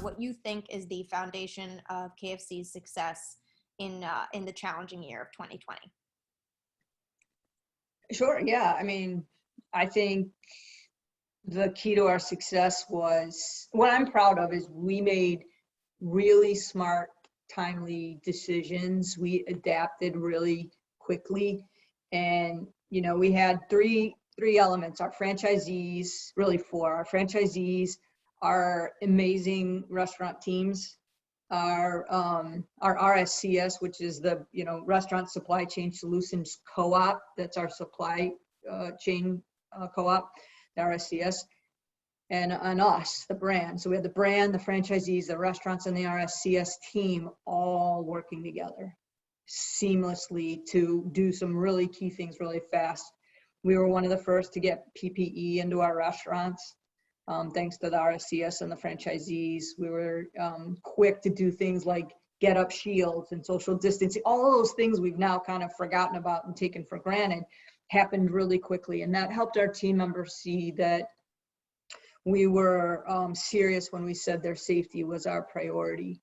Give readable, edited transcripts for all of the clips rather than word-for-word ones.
what you think is the foundation of KFC's success in the challenging year of 2020. Sure. Yeah. I mean, I think the key to our success was, what I'm proud of is we made really smart, timely decisions. We adapted really quickly. And, we had three elements: our franchisees, really four: our franchisees, our amazing restaurant teams, our RSCS, which is the Restaurant Supply Chain Solutions Co-op. That's our supply chain co-op, the RSCS, and us, the brand. So we had the brand, the franchisees, the restaurants, and the RSCS team all working together seamlessly to do some really key things really fast. We were one of the first to get PPE into our restaurants. Thanks to the RSCS and the franchisees. We were quick to do things like get up shields and social distancing. All those things we've now kind of forgotten about and taken for granted happened really quickly. And that helped our team members see that we were serious when we said their safety was our priority.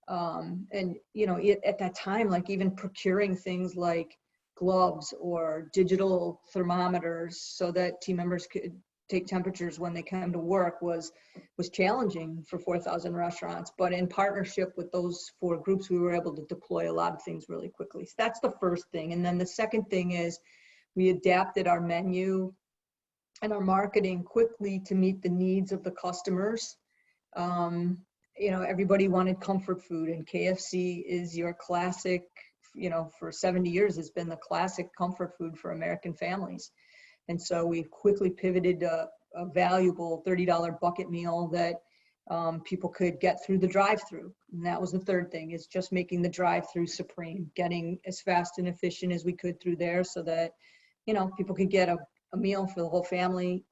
And, at that time, like even procuring things like gloves or digital thermometers so that team members could take temperatures when they come to work was challenging for 4,000 restaurants. But in partnership with those four groups, we were able to deploy a lot of things really quickly. So that's the first thing. And then the second thing is we adapted our menu and our marketing quickly to meet the needs of the customers. Everybody wanted comfort food, and KFC is your classic, for 70 years has been the classic comfort food for American families. And so we quickly pivoted to a valuable $30 bucket meal that people could get through the drive-through. And that was the third thing, is just making the drive-through supreme, getting as fast and efficient as we could through there so that, people could get a meal for the whole family,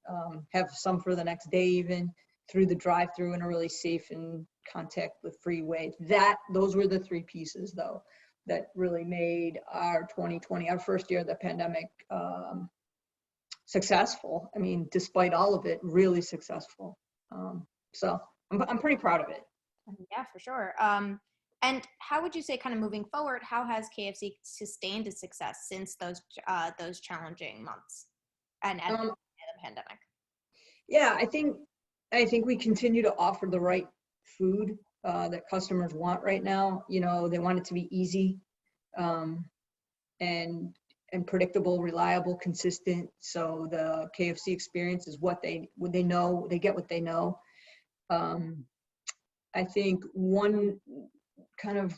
have some for the next day even, through the drive-through in a really safe and contact-free way. Those were the three pieces, though, that really made our 2020, our first year of the pandemic, successful. I mean, despite all of it, really successful. So I'm pretty proud of it. Yeah, for sure. And how would you say, kind of moving forward, how has KFC sustained its success since those challenging months and the pandemic? Yeah, I think we continue to offer the right food that customers want right now. They want it to be easy, and predictable, reliable, consistent. So the KFC experience is what they know. They get what they know. I think one kind of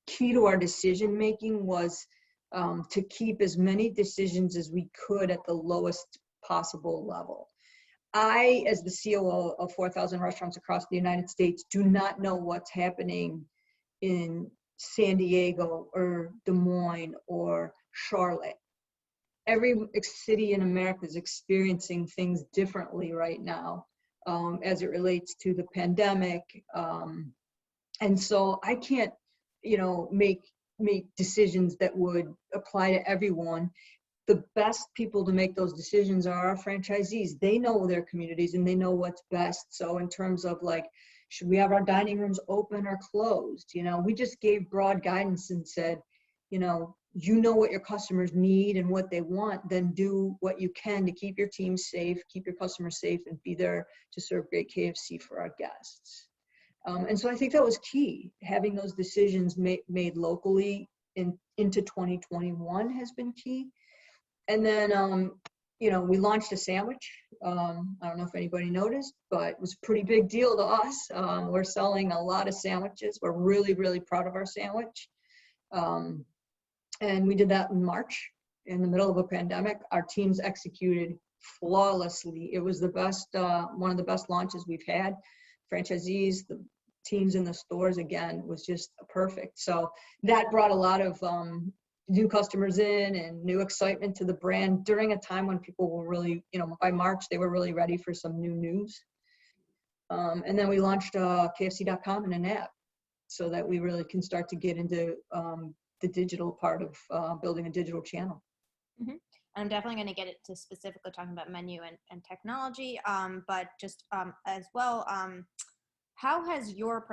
key to our decision making was to keep as many decisions as we could at the lowest possible level. I, as the COO of 4,000 restaurants across the United States, do not know what's happening in San Diego or Des Moines or Charlotte. Every city in America is experiencing things differently right now as it relates to the pandemic. And so I can't, make decisions that would apply to everyone. The best people to make those decisions are our franchisees. They know their communities and they know what's best. So in terms of like, should we have our dining rooms open or closed? We just gave broad guidance and said, what your customers need and what they want, then do what you can to keep your team safe, keep your customers safe, and be there to serve great KFC for our guests. And so I think that was key. Having those decisions made locally into 2021 has been key. And then, we launched a sandwich. I don't know if anybody noticed, but it was a pretty big deal to us. We're selling a lot of sandwiches. We're really, really proud of our sandwich. And we did that in March in the middle of a pandemic. Our teams executed flawlessly. It was the best, one of the best launches we've had. Franchisees, the teams in the stores, again, was just perfect. So that brought a lot of new customers in and new excitement to the brand during a time when people were really, by March, they were really ready for some new news. And then we launched KFC.com and an app so that we really can start to get into the digital part of building a digital channel. Mm-hmm. I'm definitely going to get into specifically talking about menu and technology, but just as well, How has your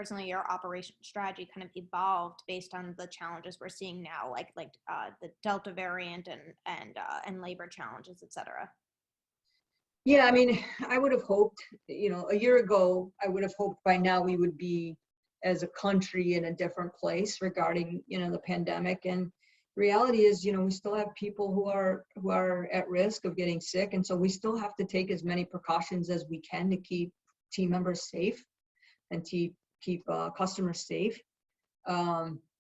operation strategy kind of evolved based on the challenges we're seeing now, like the Delta variant and labor challenges, et cetera? Yeah, I mean, I would have hoped, a year ago, I would have hoped by now we would be as a country in a different place regarding, the pandemic. And reality is, we still have people who are at risk of getting sick. And so we still have to take as many precautions as we can to keep team members safe and to keep customers safe.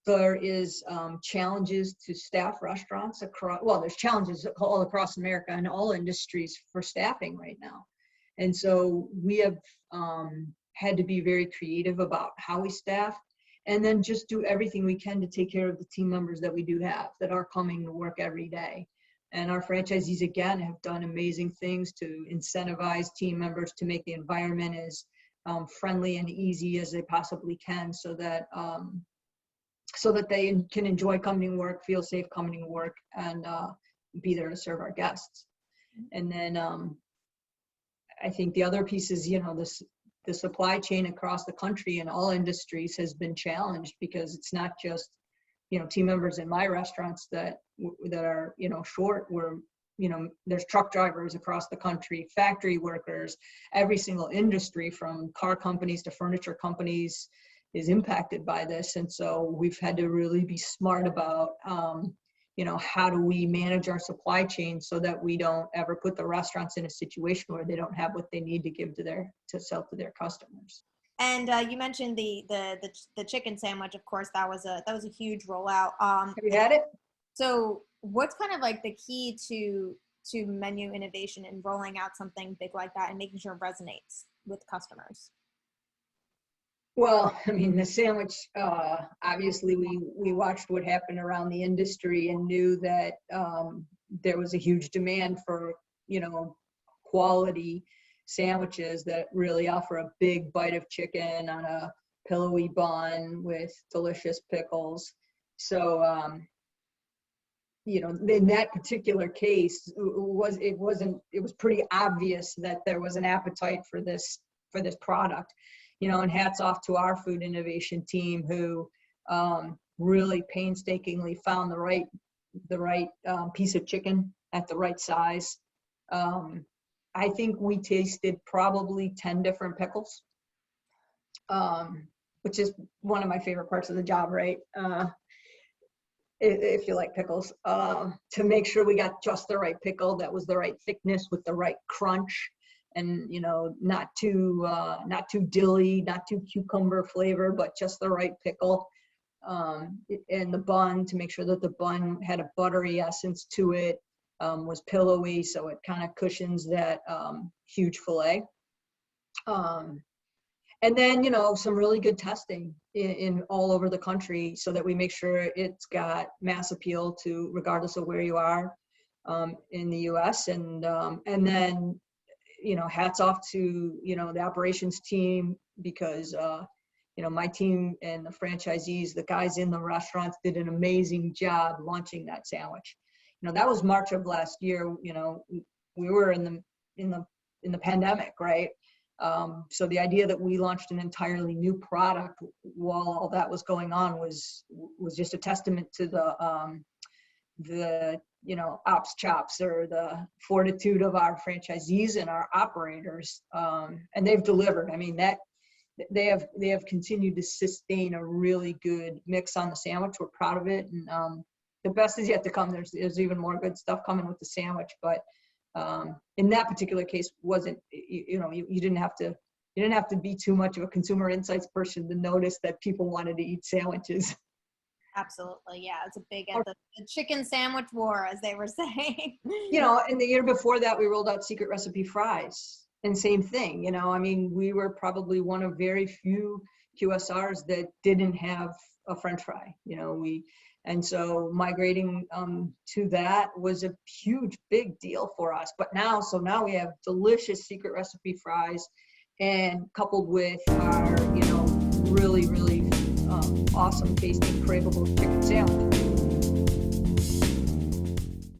There is challenges to staff restaurants across, well, there's challenges all across America and all industries for staffing right now. And so we have had to be very creative about how we staff, and then just do everything we can to take care of the team members that we do have that are coming to work every day. And our franchisees, again, have done amazing things to incentivize team members to make the environment as friendly and easy as they possibly can, so that they can enjoy coming to work, feel safe coming to work, and be there to serve our guests. And then I think the other piece is, the supply chain across the country in all industries has been challenged, because it's not just, team members in my restaurants that are, short. There's truck drivers across the country, factory workers, every single industry from car companies to furniture companies is impacted by this. And so we've had to really be smart about, how do we manage our supply chain so that we don't ever put the restaurants in a situation where they don't have what they need to give to sell to their customers. And you mentioned the chicken sandwich. Of course, that was a huge rollout. Have you had it? So what's kind of like the key to menu innovation and rolling out something big like that and making sure it resonates with customers? Well, I mean, the sandwich, obviously we watched what happened around the industry and knew that there was a huge demand for, quality sandwiches that really offer a big bite of chicken on a pillowy bun with delicious pickles. So, in that particular case, it was pretty obvious that there was an appetite for this product. And hats off to our food innovation team, who really painstakingly found the right piece of chicken at the right size. I think we tasted probably 10 different pickles, which is one of my favorite parts of the job, right? If you like pickles, to make sure we got just the right pickle that was the right thickness with the right crunch. And not too dilly, not too cucumber flavor, but just the right pickle. And the bun, to make sure that the bun had a buttery essence to it, was pillowy, so it kind of cushions that huge fillet. And then some really good testing in all over the country, so that we make sure it's got mass appeal to regardless of where you are in the U.S. And then hats off to, the operations team, because, my team and the franchisees, the guys in the restaurants, did an amazing job launching that sandwich. That was March of last year. We were in the pandemic, right? So the idea that we launched an entirely new product while all that was going on was just a testament to the ops chops, or the fortitude of our franchisees and our operators, and they've delivered. I mean, that they have continued to sustain a really good mix on the sandwich. We're proud of it, and the best is yet to come. There's even more good stuff coming with the sandwich, but in that particular case, you didn't have to be too much of a consumer insights person to notice that people wanted to eat sandwiches. Absolutely. Yeah. It's a big, the chicken sandwich war, as they were saying. And the year before that, we rolled out secret recipe fries, and same thing. I mean, we were probably one of very few QSRs that didn't have a French fry, and so migrating to that was a huge, big deal for us. But now we have delicious secret recipe fries, and coupled with our, really, really awesome tasting, craveable chicken sandwich.